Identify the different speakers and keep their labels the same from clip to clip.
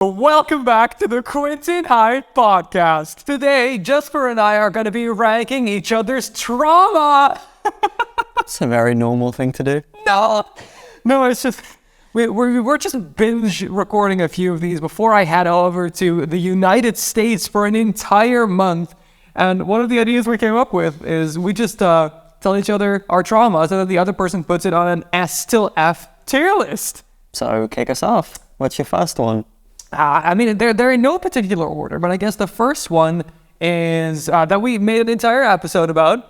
Speaker 1: Welcome back to the Quinten Hyde podcast. Today, Jasper and I are going to be ranking each other's trauma.
Speaker 2: It's a very normal thing to do.
Speaker 1: No, it's just, we're just binge recording a few of these before I head over to the United States for an entire month. And one of the ideas we came up with is we just tell each other our traumas and then the other person puts it on an S till F tier list.
Speaker 2: So kick us off. What's your first one?
Speaker 1: I mean, they're in no particular order, but I guess the first one is that we made an entire episode about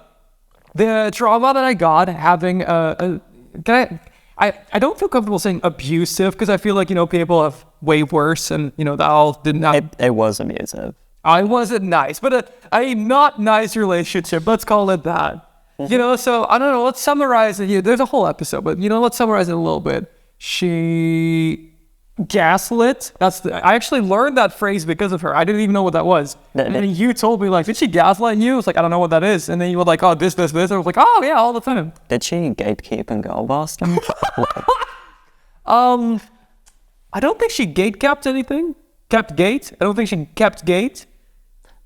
Speaker 1: the trauma that I got having I don't feel comfortable saying abusive because I feel like, people have way worse and, that all didn't happen.
Speaker 2: It was abusive.
Speaker 1: I wasn't nice, but a not nice relationship. Let's call it that. Mm-hmm. So I don't know. Let's summarize it. There's a whole episode, but, let's summarize it a little bit. She gaslit. I actually learned that phrase because of her. I didn't even know what that was. And then you told me, did she gaslight you? I was like, I don't know what that is. And then you were like, oh, this. I was like, oh, yeah, all the time.
Speaker 2: Did she gatekeep and girl boss them?
Speaker 1: I don't think she gate-kept anything. Kept gate? I don't think she kept gate.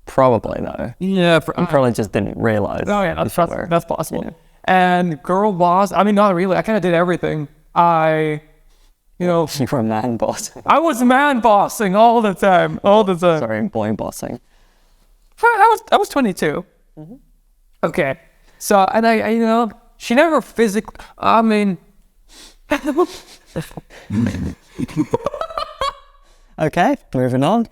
Speaker 2: Probably, though.
Speaker 1: Yeah.
Speaker 2: I probably just didn't realize.
Speaker 1: Oh, yeah, that's possible. Yeah. And girl boss, I mean, not really. I kind of did everything. You
Speaker 2: were man bossing.
Speaker 1: I was man bossing all the time.
Speaker 2: Sorry, boy bossing.
Speaker 1: I was 22. Mm-hmm. Okay. So, and I she never physically, I mean.
Speaker 2: Okay, moving on.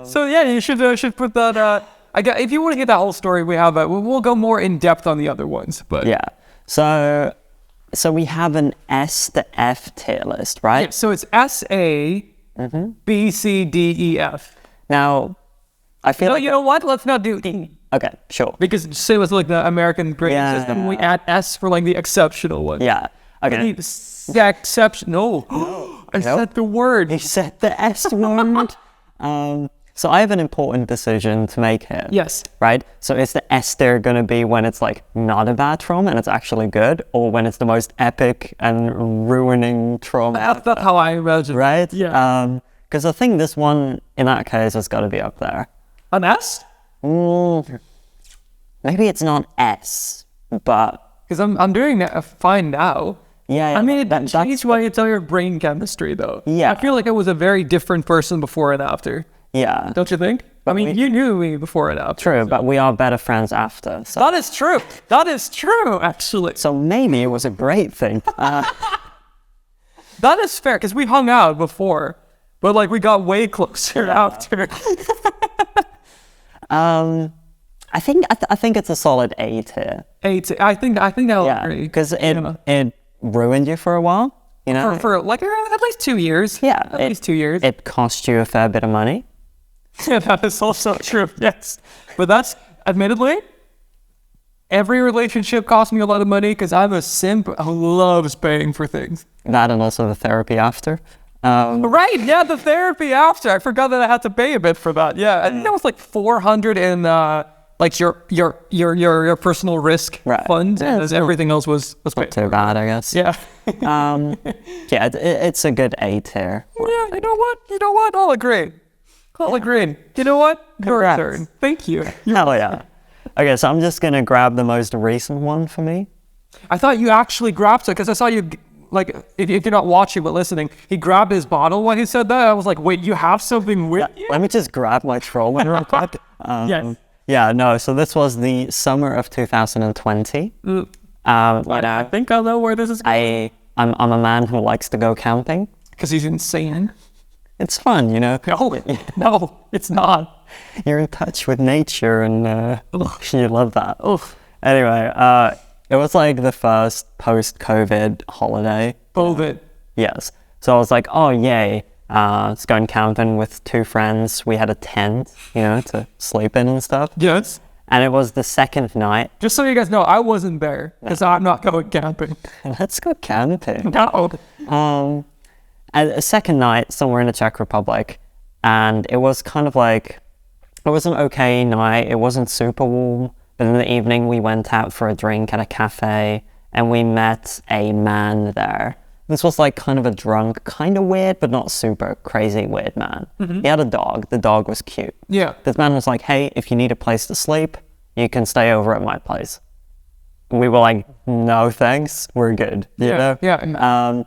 Speaker 1: So yeah, you should put that, if you want to hear that whole story, we have we'll go more in depth on the other ones, but.
Speaker 2: Yeah. So we have an S to F tier list, right?
Speaker 1: Yeah, so it's S, A, B, C, D, E, F.
Speaker 2: Now, I feel like...
Speaker 1: you know what? Let's not do E.
Speaker 2: Okay, sure.
Speaker 1: Because say it's like the American grading system, we add S for the exceptional one.
Speaker 2: Yeah. Okay.
Speaker 1: The exception... No. I said the word.
Speaker 2: You said the S word. So I have an important decision to make here.
Speaker 1: Yes.
Speaker 2: Right? So is the S tier going to be when it's not a bad trauma and it's actually good, or when it's the most epic and ruining trauma?
Speaker 1: That's how I imagine.
Speaker 2: Right?
Speaker 1: Yeah.
Speaker 2: Because I think this one, in that case, has got to be up there.
Speaker 1: An S?
Speaker 2: Maybe it's not S, but...
Speaker 1: Because I'm doing that fine now.
Speaker 2: Yeah.
Speaker 1: I mean, that's why you tell your brain chemistry, though.
Speaker 2: Yeah.
Speaker 1: I feel like I was a very different person before and after.
Speaker 2: Yeah.
Speaker 1: Don't you think? I mean, you knew me before and after.
Speaker 2: True, but we are better friends after. So.
Speaker 1: That is true. That is true, actually.
Speaker 2: So maybe it was a great thing.
Speaker 1: That is fair, because we hung out before, but we got way closer after.
Speaker 2: I think it's a solid A tier.
Speaker 1: A tier. I think I'll agree.
Speaker 2: Because it ruined you for a while.
Speaker 1: For at least 2 years.
Speaker 2: Yeah.
Speaker 1: At least 2 years.
Speaker 2: It cost you a fair bit of money.
Speaker 1: Yeah, that is also true, yes. But that's, admittedly, every relationship cost me a lot of money because I'm a simp who loves paying for things.
Speaker 2: That and also the therapy after.
Speaker 1: Right, yeah, the therapy after. I forgot that I had to pay a bit for that. Yeah, I think that was $400 in your personal risk fund, and everything else was paid.
Speaker 2: Not too bad, I guess.
Speaker 1: Yeah.
Speaker 2: It's a good A tier.
Speaker 1: Yeah, you know what? I'll agree. You know what? Your turn. Thank you.
Speaker 2: Hell yeah. Okay, so I'm just going to grab the most recent one for me.
Speaker 1: I thought you actually grabbed it because I saw you, if you're not watching but listening, he grabbed his bottle when he said that. I was like, wait, you have something with you?
Speaker 2: Let me just grab my trolling real quick.
Speaker 1: Yes.
Speaker 2: Yeah, no, so this was the summer of 2020.
Speaker 1: I think I know where this is going.
Speaker 2: I'm a man who likes to go camping.
Speaker 1: Because he's insane.
Speaker 2: It's fun,
Speaker 1: No, it's not.
Speaker 2: You're in touch with nature and you love that. Anyway, it was the first post-COVID holiday.
Speaker 1: COVID.
Speaker 2: Yes. So I was like, oh, yay. It's going camping with 2 friends. We had a tent, to sleep in and stuff.
Speaker 1: Yes.
Speaker 2: And it was the second night.
Speaker 1: Just so you guys know, I wasn't there because I'm not going camping.
Speaker 2: Let's go camping.
Speaker 1: No.
Speaker 2: And a second night somewhere in the Czech Republic, and it was kind of it was an okay night. It wasn't super warm, but in the evening we went out for a drink at a cafe, and we met a man there This was like kind of a drunk, kind of weird, but not super crazy weird man. He had a dog. The dog was cute.
Speaker 1: Yeah.
Speaker 2: This man was like, hey, if you need a place to sleep, you can stay over at my place. We were like, no thanks, we're good. You know?
Speaker 1: Yeah.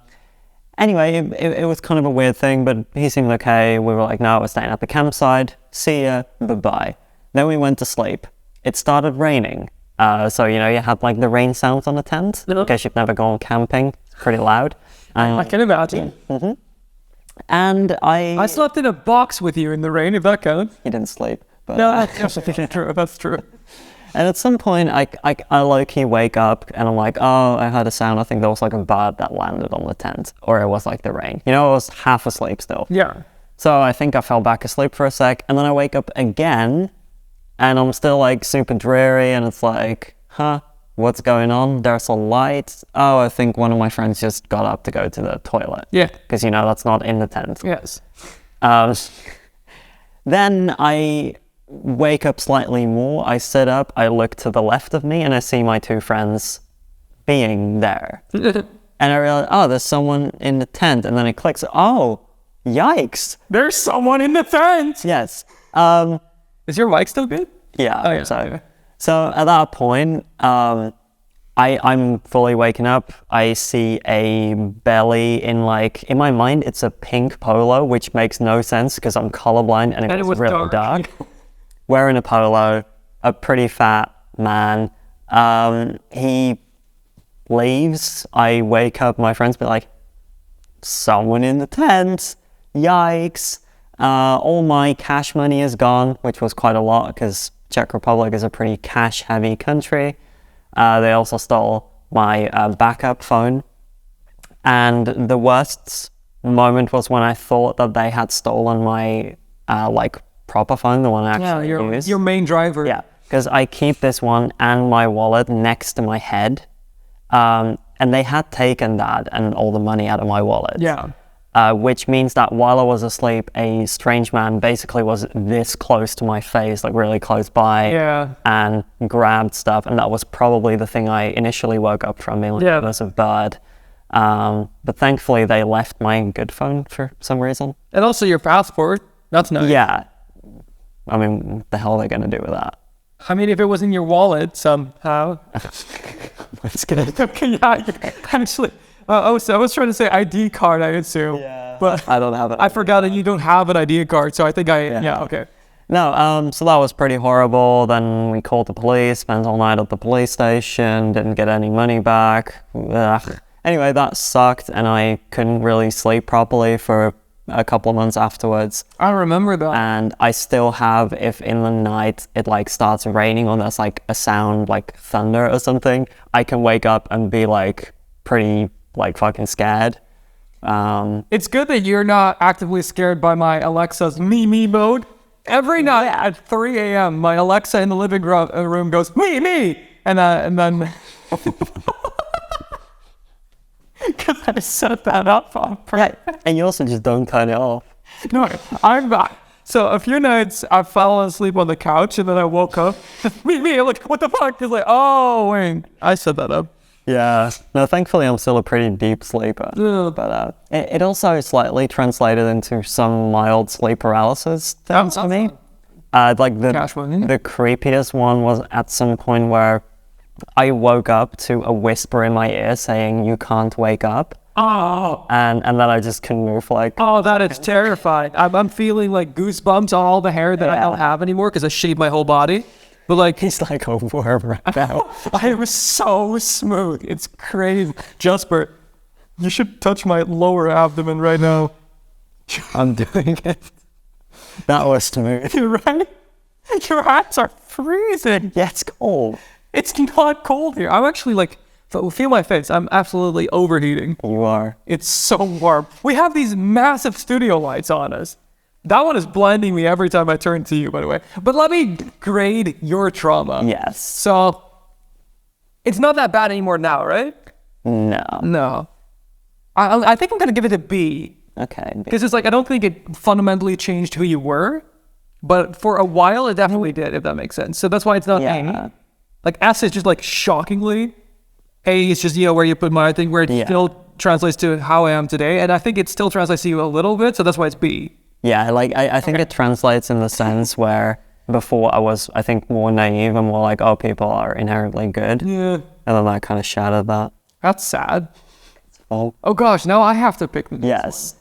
Speaker 2: Anyway, it was kind of a weird thing, but he seemed okay. We were like, no, we're staying at the campsite. See ya, bye-bye. Then we went to sleep. It started raining. So, you had like the rain sounds on the tent. In case you've never gone camping, it's pretty loud.
Speaker 1: I can imagine.
Speaker 2: And I
Speaker 1: slept in a box with you in the rain, if that counts.
Speaker 2: You didn't sleep. But,
Speaker 1: No, that's true. That's true.
Speaker 2: And at some point, I low-key wake up and I'm like, oh, I heard a sound. I think there was like a bird that landed on the tent. Or it was like the rain. I was half asleep still.
Speaker 1: Yeah.
Speaker 2: So I think I fell back asleep for a sec. And then I wake up again. And I'm still like super dreary. And it's like, what's going on? There's a light. Oh, I think one of my friends just got up to go to the toilet.
Speaker 1: Yeah.
Speaker 2: Because, that's not in the tent.
Speaker 1: Yes.
Speaker 2: Then I wake up slightly more. I sit up, I look to the left of me, and I see my two friends being there. And I realize, oh, there's someone in the tent. And then it clicks, oh, yikes.
Speaker 1: There's someone in the tent.
Speaker 2: Yes.
Speaker 1: Is your mic still good?
Speaker 2: Yeah.
Speaker 1: Oh, yeah.
Speaker 2: So at that point, I'm fully waking up. I see a belly in my mind, it's a pink polo, which makes no sense because I'm colorblind and it was really dark. Wearing a polo, a pretty fat man. He leaves. I wake up, my friends be like, someone in the tent. Yikes. All my cash money is gone, which was quite a lot because Czech Republic is a pretty cash-heavy country. They also stole my backup phone. And the worst moment was when I thought that they had stolen my proper phone, the one I actually use.
Speaker 1: Your main driver.
Speaker 2: Yeah, because I keep this one and my wallet next to my head. And they had taken that and all the money out of my wallet.
Speaker 1: Yeah.
Speaker 2: Which means that while I was asleep, a strange man basically was this close to my face, like really close by, and grabbed stuff. And that was probably the thing I initially woke up from, being like, there's a bird. But thankfully, they left my good phone for some reason.
Speaker 1: And also your passport. That's nice.
Speaker 2: Yeah. I mean, what the hell are they going to do with that?
Speaker 1: I mean, if it was in your wallet somehow.
Speaker 2: Let's get it.
Speaker 1: Okay, yeah, actually. I was trying to say ID card, I assume.
Speaker 2: Yeah.
Speaker 1: But
Speaker 2: I don't have it.
Speaker 1: I forgot that you don't have an ID card, so I think okay.
Speaker 2: No, so that was pretty horrible. Then we called the police, spent all night at the police station, didn't get any money back. Ugh. Anyway, that sucked, and I couldn't really sleep properly for a couple of months afterwards.
Speaker 1: I remember that.
Speaker 2: And I still have, if in the night it starts raining or there's a sound like thunder or something, I can wake up and be pretty fucking scared.
Speaker 1: It's good that you're not actively scared by my Alexa's me mode. Every night at 3 a.m., my Alexa in the living room goes, me, and then... Because I set that up.
Speaker 2: Yeah, and you also just don't turn it off.
Speaker 1: No, I'm back. So a few nights I fell asleep on the couch and then I woke up. me, like, what the fuck? It's like, oh, wait, I set that up.
Speaker 2: Yeah. No, thankfully I'm still a pretty deep sleeper. But it also slightly translated into some mild sleep paralysis things for me. The creepiest one was at some point where I woke up to a whisper in my ear saying, "You can't wake up."
Speaker 1: Oh.
Speaker 2: And then I just couldn't move
Speaker 1: Oh, that is terrifying. I'm feeling like goosebumps on all the hair that I don't have anymore because I shaved my whole body. But
Speaker 2: he's like a worm right now.
Speaker 1: I was so smooth. It's crazy. Jasper, you should touch my lower abdomen right now.
Speaker 2: I'm doing it. That was smooth.
Speaker 1: You're right. Your hands are freezing.
Speaker 2: Yeah, it's cold.
Speaker 1: It's not cold here. I'm actually feel my face. I'm absolutely overheating.
Speaker 2: You are.
Speaker 1: It's so warm. We have these massive studio lights on us. That one is blinding me every time I turn to you, by the way. But let me grade your trauma.
Speaker 2: Yes.
Speaker 1: So, it's not that bad anymore now, right?
Speaker 2: No.
Speaker 1: I think I'm going to give it a B.
Speaker 2: Okay.
Speaker 1: Because it's I don't think it fundamentally changed who you were. But for a while, it definitely did, if that makes sense. So that's why it's not A. S is just shockingly. A is just, where you put my thing, where it's still translates to how I am today, and I think it still translates to you a little bit, so that's why it's B.
Speaker 2: Yeah, like I think it translates in the sense where before I was, I think, more naive and more like, oh, people are inherently good.
Speaker 1: Yeah.
Speaker 2: And then that kind of shattered that.
Speaker 1: That's sad.
Speaker 2: Oh,
Speaker 1: Oh gosh, now I have to pick the next
Speaker 2: yes.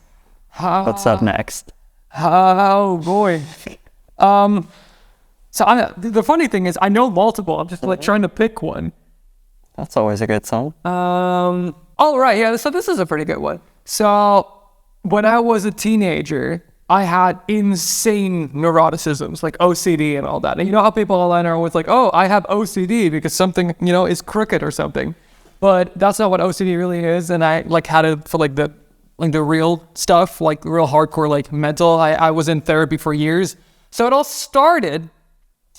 Speaker 1: one.
Speaker 2: What's up next?
Speaker 1: Oh boy. So the funny thing is, I know multiple. I'm just like trying to pick one.
Speaker 2: That's always a good song.
Speaker 1: All right, yeah. So this is a pretty good one. So when I was a teenager, I had insane neuroticisms, like OCD and all that. And you know how people online are always like, "Oh, I have OCD because something, is crooked or something," but that's not what OCD really is. And I like had it for like the real stuff, like real hardcore, like mental. I was in therapy for years. So it all started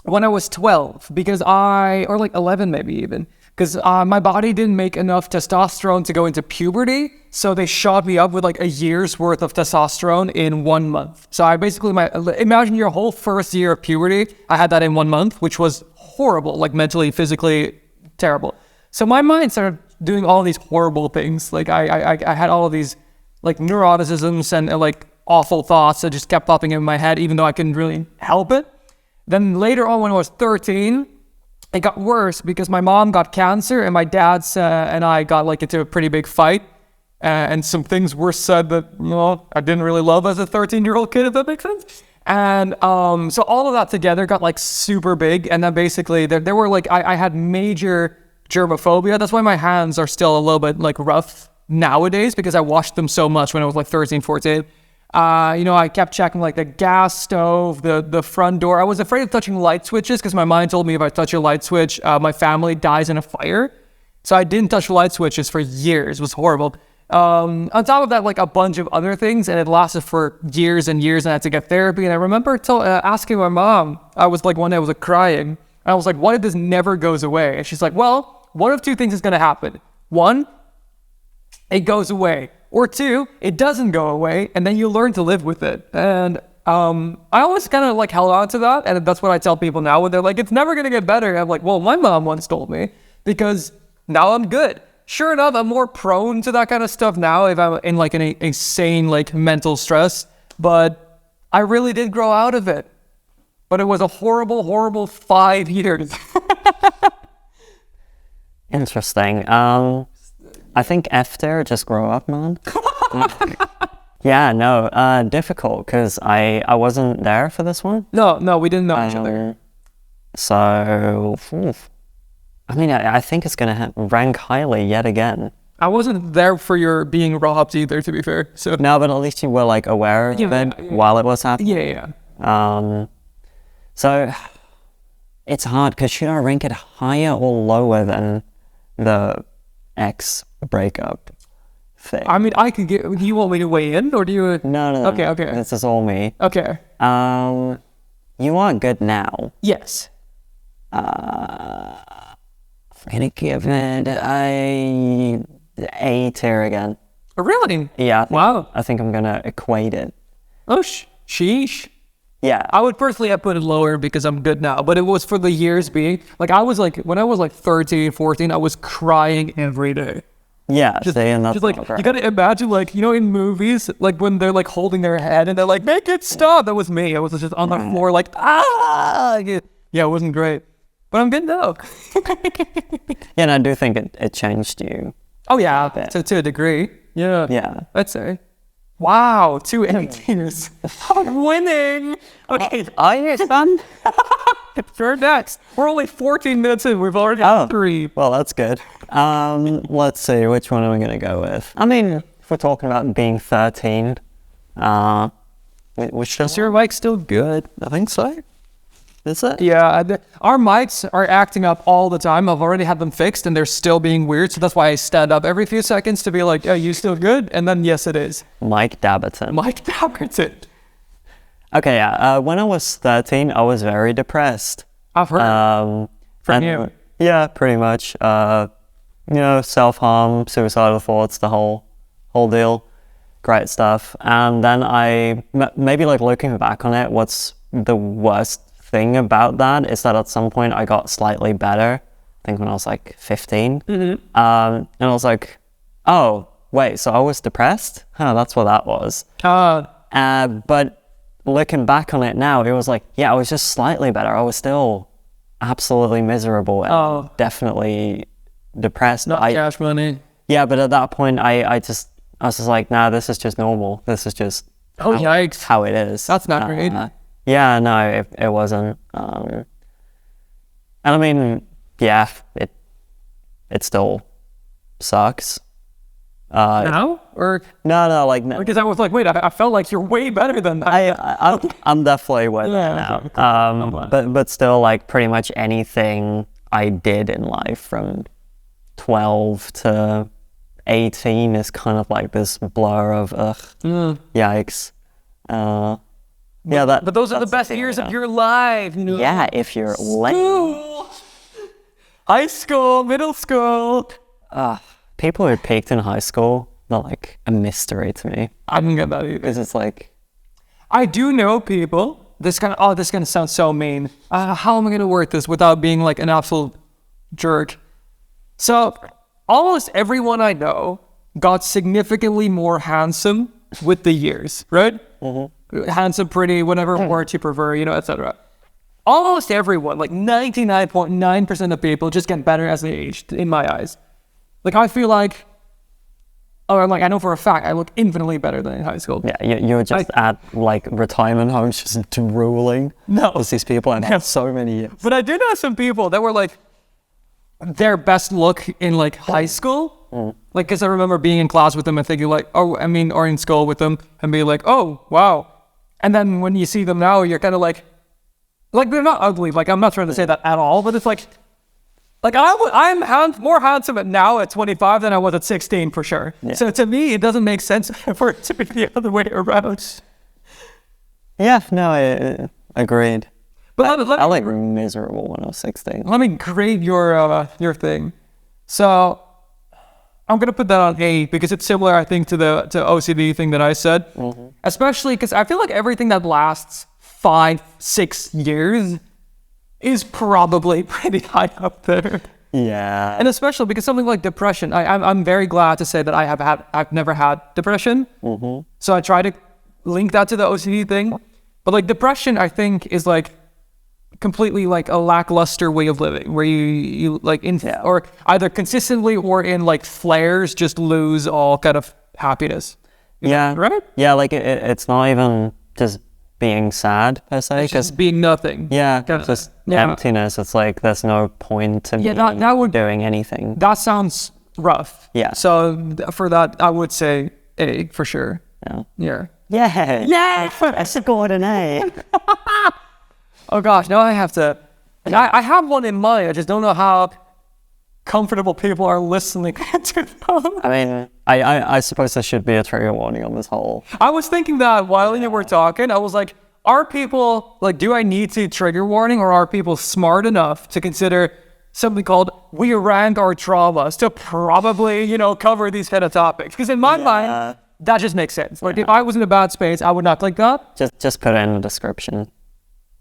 Speaker 1: when I was 12 because or like 11 maybe even, because my body didn't make enough testosterone to go into puberty. So they shot me up with like a year's worth of testosterone in 1 month. So I basically, imagine your whole first year of puberty, I had that in 1 month, which was horrible, like mentally, physically terrible. So my mind started doing all these horrible things. Like I had all of these like neuroticisms and like awful thoughts that just kept popping in my head, even though I couldn't really help it. Then later on, when I was 13, it got worse because my mom got cancer and my dad and I got like into a pretty big fight. And some things were said that, I didn't really love as a 13-year-old kid, if that makes sense. And so all of that together got like super big. And then basically there were like, I had major germophobia. That's why my hands are still a little bit like rough nowadays because I washed them so much when I was like 13, 14. I kept checking like the gas stove, the front door. I was afraid of touching light switches because my mind told me if I touch a light switch, my family dies in a fire. So I didn't touch light switches for years. It was horrible. On top of that, like a bunch of other things, and it lasted for years and years, and I had to get therapy. And I remember asking my mom, I was like, one day I was like crying, and I was like, what if this never goes away? And she's like, well, one of two things is going to happen. One, it goes away. Or two, it doesn't go away, and then you learn to live with it. And I always kind of like held on to that, and that's what I tell people now when they're like, it's never going to get better. I'm like, well, my mom once told me, because now I'm good. Sure enough, I'm more prone to that kind of stuff now if I'm in like an insane like mental stress, but I really did grow out of it. But it was a horrible, horrible 5 years.
Speaker 2: Interesting. I think after just grow up, man. Yeah, no, difficult because I wasn't there for this one.
Speaker 1: No, we didn't know each other.
Speaker 2: So, I mean, I think it's going to rank highly yet again.
Speaker 1: I wasn't there for your being robbed either, to be fair. So
Speaker 2: no, but at least you were like aware of it while it was happening.
Speaker 1: Yeah.
Speaker 2: So it's hard because should I rank it higher or lower than the ex breakup thing?
Speaker 1: I mean, I could get. Do you want me to weigh in, or do you?
Speaker 2: No.
Speaker 1: Okay.
Speaker 2: This is all me.
Speaker 1: Okay.
Speaker 2: You aren't good now.
Speaker 1: Yes.
Speaker 2: I'm gonna give it A tier again.
Speaker 1: Oh, really?
Speaker 2: Yeah.
Speaker 1: Wow.
Speaker 2: I think I'm gonna equate it.
Speaker 1: Oh, sheesh.
Speaker 2: Yeah.
Speaker 1: I would personally have put it lower because I'm good now, but it was for the years being. Like, when I was like 13, 14, I was crying every day.
Speaker 2: Yeah, just
Speaker 1: like, you gotta imagine, like, in movies, like when they're like holding their head and they're like, make it stop. That was me. I was just on the floor like, Yeah, it wasn't great. But I'm good now.
Speaker 2: Yeah, and I do think it changed you.
Speaker 1: Oh, yeah, to a degree. Yeah.
Speaker 2: Yeah.
Speaker 1: I'd say. Wow, 2 empties. I'm winning. Okay.
Speaker 2: Are you son?
Speaker 1: Sure, next. We're only 14 minutes in. We've already had 3.
Speaker 2: Well, that's good. Let's see. Which one are we going to go with? I mean, if we're talking about being 13, which
Speaker 1: is your mic still good?
Speaker 2: I think so. Is it?
Speaker 1: Yeah, our mics are acting up all the time. I've already had them fixed and they're still being weird. So that's why I stand up every few seconds to be like, are you still good? And then, yes, it is.
Speaker 2: Mike Dabberton. Okay, yeah. When I was 13, I was very depressed.
Speaker 1: I've heard from you.
Speaker 2: Yeah, pretty much. Self-harm, suicidal thoughts, the whole deal. Great stuff. And then maybe like looking back on it, what's the worst thing about that is that at some point I got slightly better. I think when I was like 15. Mm-hmm. And I was like, oh, wait, so I was depressed? Huh, that's what that was. But looking back on it now, it was like, yeah, I was just slightly better. I was still absolutely miserable and definitely depressed.
Speaker 1: Not cash money.
Speaker 2: Yeah, but at that point, I was just like, nah, this is just normal. This is just
Speaker 1: Yikes.
Speaker 2: how it is.
Speaker 1: That's not great.
Speaker 2: Yeah, no, it wasn't. And I mean, yeah, it still sucks.
Speaker 1: Now? Or
Speaker 2: No, like no.
Speaker 1: because I was like, wait, I felt like you're way better than that.
Speaker 2: I'm definitely with it now. But still, like pretty much anything I did in life from 12 to 18 is kind of like this blur of yikes.
Speaker 1: But those are the best years of your life. You know?
Speaker 2: Yeah, if you're late.
Speaker 1: High school, middle school.
Speaker 2: People who peaked in high school, they're like a mystery to me.
Speaker 1: I don't get that either.
Speaker 2: Because it's like,
Speaker 1: I do know people. This gonna sound so mean. How am I gonna word this without being like an absolute jerk? So almost everyone I know got significantly more handsome with the years, right? Mm-hmm. Handsome, pretty, whatever word you prefer, etc. Almost everyone, like 99.9% of people, just get better as they age, in my eyes. Like, I feel like, I know for a fact, I look infinitely better than in high school.
Speaker 2: Yeah, you're just at, like, retirement homes just drooling.
Speaker 1: No.
Speaker 2: With these people and have so many years.
Speaker 1: But I do know some people that were, like, their best look in, like, high school. Like, because I remember being in class with them and thinking, like, or in school with them and being like, oh, wow. And then when you see them now, you're kind of like, they're not ugly. Like, I'm not trying to say that at all, but it's like I'm more handsome now at 25 than I was at 16 for sure. Yeah. So to me, it doesn't make sense for it to be the other way around.
Speaker 2: Yeah, no, I agreed.
Speaker 1: But
Speaker 2: I like miserable when I was 16.
Speaker 1: Let me grade your thing. So I'm gonna put that on A because it's similar, I think, to OCD thing that I said. Mm-hmm. Especially because I feel like everything that lasts 5-6 years is probably pretty high up there.
Speaker 2: Yeah.
Speaker 1: And especially because something like depression, I'm very glad to say that I've never had depression. Mm-hmm. So I try to link that to the OCD thing. But like depression, I think, is like completely like a lackluster way of living where you like or either consistently or in like flares just lose all kind of happiness.
Speaker 2: Yeah.
Speaker 1: Right?
Speaker 2: Yeah, like it's not even just being sad per se,
Speaker 1: because being nothing.
Speaker 2: Yeah, just emptiness. It's like there's no point to me doing anything.
Speaker 1: That sounds rough.
Speaker 2: Yeah.
Speaker 1: So for that, I would say A for sure.
Speaker 2: Yeah. Yeah. I scored an A.
Speaker 1: Oh gosh, now I have to. And I have one in mind. I just don't know how comfortable people are listening to them.
Speaker 2: I mean, I suppose there should be a trigger warning on this whole.
Speaker 1: I was thinking that while you were talking, I was like, are people, like, do I need to trigger warning or are people smart enough to consider something called we rank our traumas to probably, cover these kind of topics? Because in my mind, that just makes sense. Like, if I was in a bad space, I would not click that.
Speaker 2: Just put it in the description.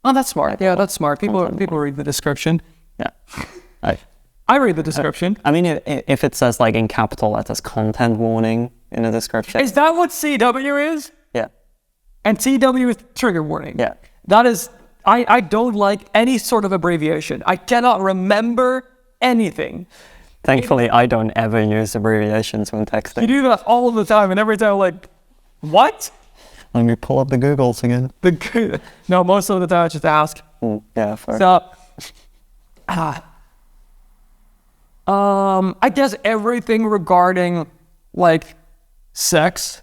Speaker 1: Oh, that's smart. Yeah, that's smart. People read the description.
Speaker 2: Yeah.
Speaker 1: I read the description.
Speaker 2: I mean, if it says like in capital letters, content warning in the description.
Speaker 1: Is that what CW is?
Speaker 2: Yeah.
Speaker 1: And TW is trigger warning.
Speaker 2: Yeah.
Speaker 1: That is, I don't like any sort of abbreviation. I cannot remember anything.
Speaker 2: Thankfully, I don't ever use abbreviations when texting.
Speaker 1: You do that all the time, and every time I'm like, what?
Speaker 2: Let me pull up the Googles again.
Speaker 1: No, most of the time I just ask.
Speaker 2: Yeah, fair.
Speaker 1: So, I guess everything regarding like sex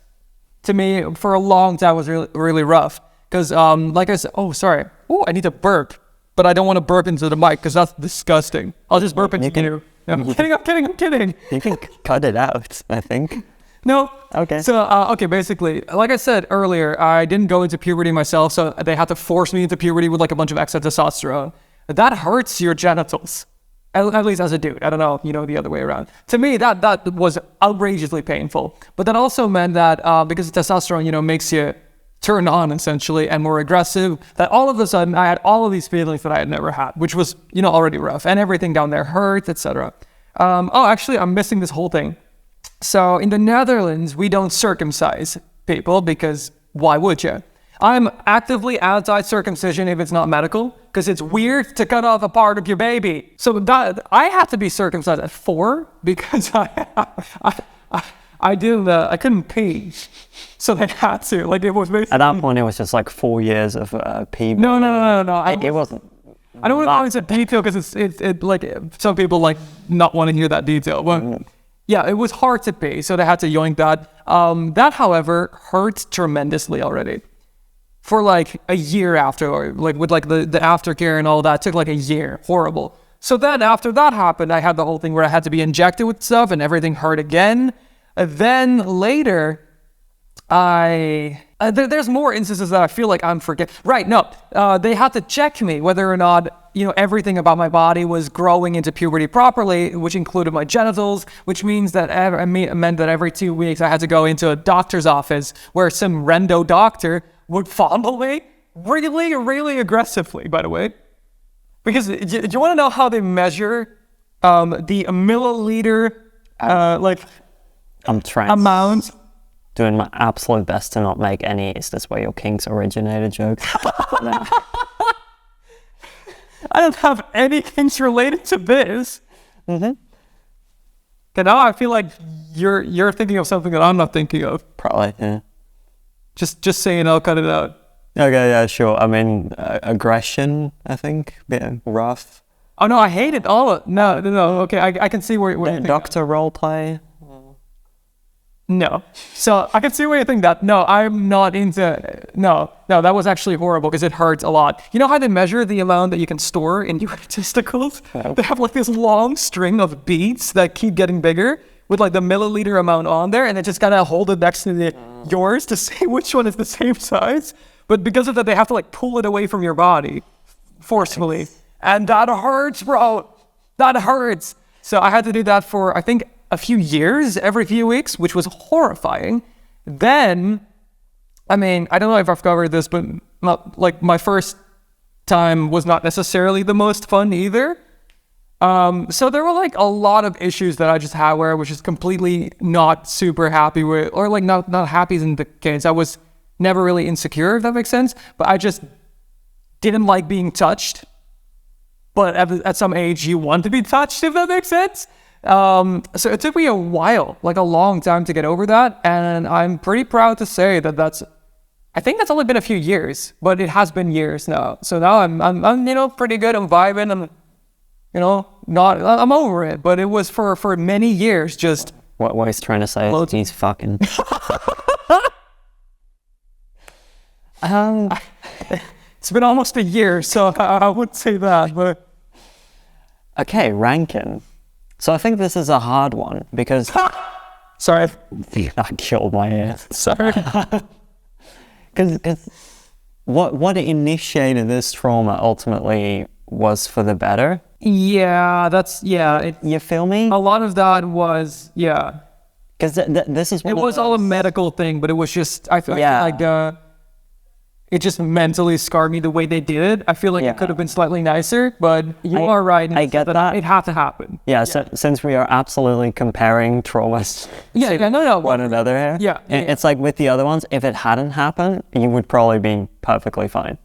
Speaker 1: to me for a long time was really, really rough. Because like I said, I need to burp, but I don't want to burp into the mic because that's disgusting. I'll just burp into you. No, I'm kidding.
Speaker 2: You can cut it out, I think.
Speaker 1: No.
Speaker 2: Okay.
Speaker 1: So, basically, like I said earlier, I didn't go into puberty myself, so they had to force me into puberty with like a bunch of extra testosterone. That hurts your genitals. At least as a dude. I don't know, the other way around. To me, that was outrageously painful. But that also meant that because testosterone, makes you turn on essentially and more aggressive, that all of a sudden I had all of these feelings that I had never had, which was, already rough. And everything down there hurt, etc. Actually, I'm missing this whole thing. So in the Netherlands, we don't circumcise people because why would you? I'm actively anti-circumcision if it's not medical, because it's weird to cut off a part of your baby. So that I had to be circumcised at 4 because I couldn't pee, so they had to. Like, it was basically...
Speaker 2: At that point, it was just like 4 years of pee.
Speaker 1: No.
Speaker 2: It wasn't.
Speaker 1: I don't want to go into detail because it's like some people like not want to hear that detail. But yeah, it was hard to pee, so they had to yoink that. That, however, hurt tremendously already. For like a year after, or like with like the aftercare and all that, took like a year. Horrible. So then after that happened, I had the whole thing where I had to be injected with stuff and everything hurt again. And then later, there's more instances that I feel like I'm forgetting. Right, no. They had to check me whether or not, everything about my body was growing into puberty properly, which included my genitals, which means that it meant that every 2 weeks I had to go into a doctor's office where some rando doctor would fondle me really, really aggressively, by the way. Because do you want to know how they measure the milliliter
Speaker 2: I'm trying.
Speaker 1: amount?
Speaker 2: Doing my absolute best to not make any "is this where your kinks originated" jokes.
Speaker 1: I don't have any kinks related to this.
Speaker 2: Mm-hmm.
Speaker 1: And now I feel like you're thinking of something that I'm not thinking of.
Speaker 2: Probably, yeah.
Speaker 1: Just saying, I'll cut it out.
Speaker 2: Okay, yeah, sure. I mean, aggression, I think, bit rough.
Speaker 1: Oh no, I hate it all. No. Okay, I can see where you think.
Speaker 2: Doctor role play.
Speaker 1: No. So I can see where you think that. No, I'm not into. No, that was actually horrible because it hurts a lot. You know how they measure the amount that you can store in your testicles?
Speaker 2: No.
Speaker 1: They have like this long string of beads that keep getting bigger with like the milliliter amount on there, and they just gotta hold it next to yours to see which one is the same size. But because of that, they have to like pull it away from your body forcefully, and that hurts, bro. That hurts. So I had to do that for I think a few years, every few weeks, which was horrifying. Then, I mean, I don't know if I've covered this, but not like my first time was not necessarily the most fun either. So there were like a lot of issues that I just had where I was just completely not super happy with, or like not happy in the case. I was never really insecure, if that makes sense, but I just didn't like being touched. But at some age, you want to be touched, if that makes sense. So it took me a while, like a long time to get over that. And I'm pretty proud to say that I think that's only been a few years, but it has been years now. So now I'm pretty good. I'm vibing. I'm over it, but it was for many years just.
Speaker 2: What he's trying to say is he's fucking.
Speaker 1: It's been almost a year, so I would say that, but.
Speaker 2: Okay, ranking. So I think this is a hard one because...
Speaker 1: Sorry.
Speaker 2: I killed my ass.
Speaker 1: Sorry.
Speaker 2: Because what initiated this trauma ultimately was for the better.
Speaker 1: Yeah,
Speaker 2: You feel me?
Speaker 1: A lot of that was, yeah.
Speaker 2: Because this is...
Speaker 1: It was all a medical thing, but it was just, I feel like it just mentally scarred me the way they did it. I feel like it could have been slightly nicer, but you are right.
Speaker 2: I get that.
Speaker 1: It had to happen.
Speaker 2: Yeah, so, since we are absolutely comparing traumas
Speaker 1: no.
Speaker 2: one another here.
Speaker 1: Yeah.
Speaker 2: It's like with the other ones, if it hadn't happened, you would probably be perfectly fine.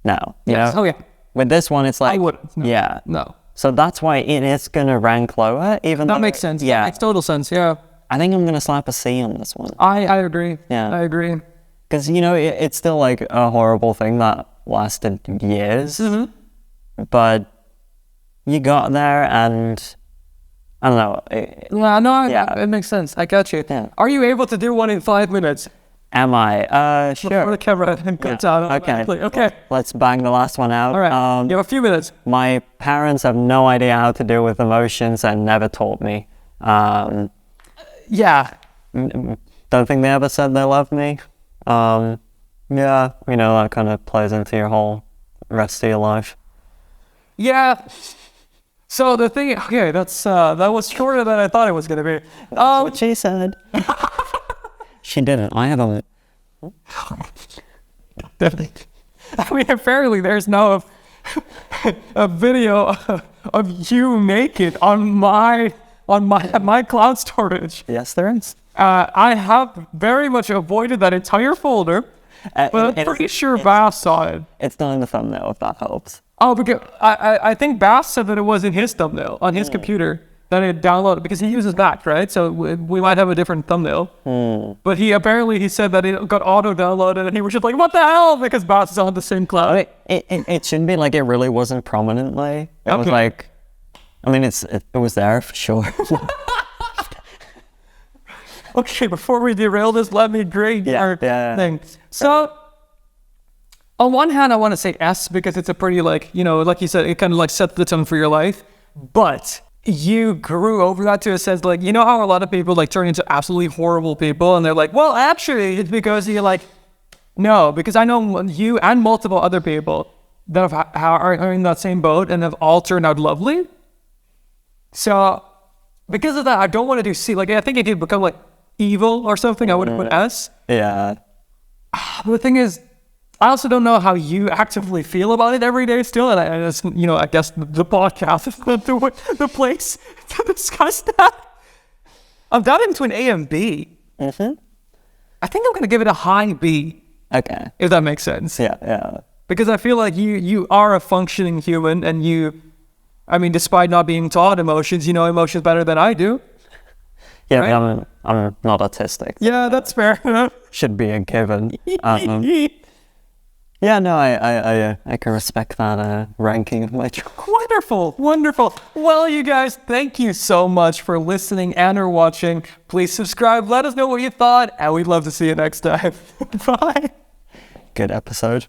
Speaker 2: Now, you know?
Speaker 1: Oh, yeah.
Speaker 2: With this one, it's like...
Speaker 1: I wouldn't. No.
Speaker 2: Yeah.
Speaker 1: No.
Speaker 2: So that's why it is going to rank lower, even though...
Speaker 1: That makes sense.
Speaker 2: Yeah.
Speaker 1: That makes total sense, yeah.
Speaker 2: I think I'm going to slap a C on this one.
Speaker 1: I agree.
Speaker 2: Yeah.
Speaker 1: I agree.
Speaker 2: Because, it's still like a horrible thing that lasted years.
Speaker 1: Mm-hmm.
Speaker 2: But you got there and, I don't know.
Speaker 1: It makes sense. I got you.
Speaker 2: Yeah.
Speaker 1: Are you able to do one in 5 minutes?
Speaker 2: Am I? Sure.
Speaker 1: Before the camera cuts out. Okay.
Speaker 2: Let's bang the last one out.
Speaker 1: All right. You have a few minutes.
Speaker 2: My parents have no idea how to deal with emotions and never taught me.
Speaker 1: Yeah.
Speaker 2: Don't think they ever said they loved me. That kind of plays into your whole rest of your life.
Speaker 1: Yeah. So the thing, okay, that was shorter than I thought it was gonna be.
Speaker 2: That's what she said. She didn't. I have a...
Speaker 1: Definitely. I mean, apparently there's now a video of you naked on my on my cloud storage.
Speaker 2: Yes, there is.
Speaker 1: I have very much avoided that entire folder, but I'm pretty sure Bass saw it.
Speaker 2: It's not in the thumbnail, if that helps.
Speaker 1: Oh, because I think Bass said that it was in his thumbnail on his computer that it downloaded because he uses Mac, right? So we might have a different thumbnail. But he said that it got auto downloaded, and he was just like, "What the hell?" Because Bass is on the same cloud.
Speaker 2: It shouldn't be like it really wasn't prominently. It was like, I mean, it was there for sure.
Speaker 1: Okay, before we derail this, let me grade our thing. So, on one hand, I want to say S because it's a pretty, like, you know, like you said, it kind of like set the tone for your life. But you grew over that to a sense, like, you know how a lot of people like turn into absolutely horrible people, and they're like, well, actually, it's because you're like, no, because I know you and multiple other people that are in that same boat and have all turned out lovely. So, because of that, I don't want to do C. Like, I think if you become like evil or something, I would have put S.
Speaker 2: Yeah.
Speaker 1: But the thing is, I also don't know how you actively feel about it every day still. And I just, you know, I guess the podcast is the place to discuss that. I'm down into an A and B. I think I'm going to give it a high B.
Speaker 2: Okay.
Speaker 1: If that makes sense.
Speaker 2: Yeah.
Speaker 1: Because I feel like you are a functioning human, and I mean, despite not being taught emotions, you know emotions better than I do.
Speaker 2: Yeah,
Speaker 1: right?
Speaker 2: I'm not autistic.
Speaker 1: Yeah, that's fair enough.
Speaker 2: Should be a given. Yeah, no, I can respect that ranking of my choice.
Speaker 1: Wonderful. Well, you guys, thank you so much for listening and or watching. Please subscribe. Let us know what you thought, and we'd love to see you next time. Bye.
Speaker 2: Good episode.